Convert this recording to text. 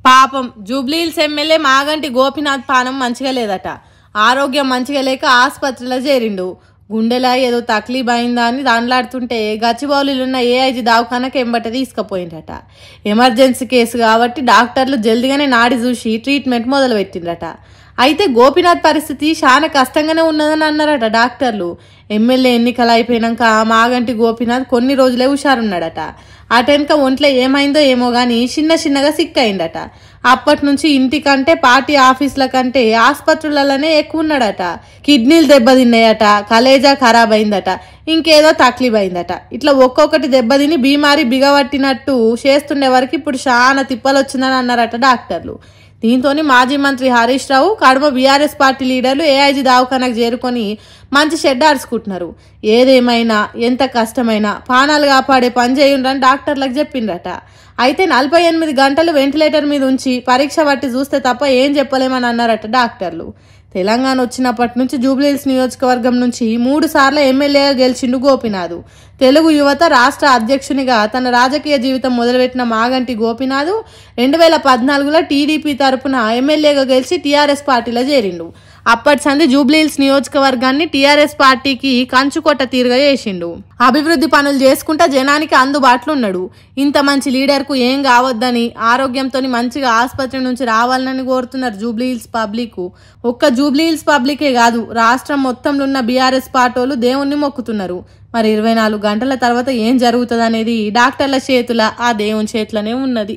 పాపం జూబ్లీహిల్స్ ఎమ్మెల్యే మాగంటి గోపీనాథ్ పానం మంచిగా లేదట. ఆరోగ్యం మంచిగా లేక ఆసుపత్రిలో చేరిండు. గుండెలా ఏదో తక్లీఫ్ అయిందా అని దాంట్లాడుతుంటే గచ్చిబౌలిలున్న ఏఐజీ దవాఖానకు ఎంబట తీసుకుపోయిందట. ఎమర్జెన్సీ కేసు కాబట్టి డాక్టర్లు జల్దిగానే నాడి చూసి ట్రీట్మెంట్ మొదలు పెట్టిండ్రట. అయితే గోపీనాథ్ పరిస్థితి చాలా కష్టంగానే ఉన్నదని అన్నారట డాక్టర్లు. ఎమ్మెల్యే ఎన్నికలు అయిపోయినాక మాగంటి గోపీనాథ్ కొన్ని రోజులే హుషారున్నాడట. అటెనక ఒంట్లో ఏమైందో ఏమో గాని చిన్నగా సిక్ అయిందట. అప్పటి నుంచి ఇంటికంటే పార్టీ ఆఫీసుల కంటే ఆసుపత్రులలోనే ఎక్కువ ఉన్నాడట. కిడ్నీలు దెబ్బతిన్నాయట, కలేజా ఖరాబ్ అయిందట, ఇంకేదో తక్లీఫ్ అయిందట. ఇట్లా ఒక్కొక్కటి దెబ్బతిని బీమారి బిగబట్టినట్టు చేస్తుండే వరకు ఇప్పుడు చాలా తిప్పలు వచ్చిందని అన్నారట డాక్టర్లు. దీంతో మాజీ మంత్రి హరీష్ రావు కడమ బీఆర్ఎస్ పార్టీ లీడర్లు ఏఐజీ దవాఖానకు చేరుకొని మంచి షెడ్ ఆడుచుకుంటున్నారు. ఏదేమైనా ఎంత కష్టమైనా పానాలు కాపాడే పని చేయుండ్రని డాక్టర్లకు చెప్పిండ్రట. అయితే 48 గంటలు వెంటిలేటర్ మీద ఉంచి పరీక్ష పట్టి చూస్తే తప్ప ఏం చెప్పలేమని అన్నారట డాక్టర్లు. తెలంగాణ వచ్చినప్పటి నుంచి జూబ్లీహిల్స్ నియోజకవర్గం నుంచి 3 సార్లు ఎమ్మెల్యేగా గెలిచిండు గోపీనాథ్. తెలుగు యువత రాష్ట్ర అధ్యక్షునిగా తన రాజకీయ జీవితం మొదలుపెట్టిన మాగంటి గోపీనాథ్ 2014లో టీడీపీ తరపున ఎమ్మెల్యేగా గెలిచి టీఆర్ఎస్ పార్టీలో చేరిండు. అప్పటి సంది జూబ్లీహిల్స్ నియోజకవర్గాన్ని టీఆర్ఎస్ పార్టీకి కంచుకొట్ట తీరుగా చేసిండు. అభివృద్ధి పనులు చేసుకుంటా జనానికి అందుబాటులో ఉన్నాడు. ఇంత మంచి లీడర్ కు ఏం కావద్దని ఆరోగ్యంతో మంచిగా ఆసుపత్రి నుంచి రావాలని కోరుతున్నారు జూబ్లీహిల్స్ పబ్లిక్. ఒక్క జూబ్లీహిల్స్ పబ్లికే కాదు, రాష్ట్రం మొత్తంలో ఉన్న బీఆర్ఎస్ పార్టీలు దేవుణ్ణి మొక్కుతున్నారు. మరి 24 గంటల తర్వాత ఏం జరుగుతుంది అనేది డాక్టర్ల చేతుల ఆ దేవుని చేతులనే ఉన్నది.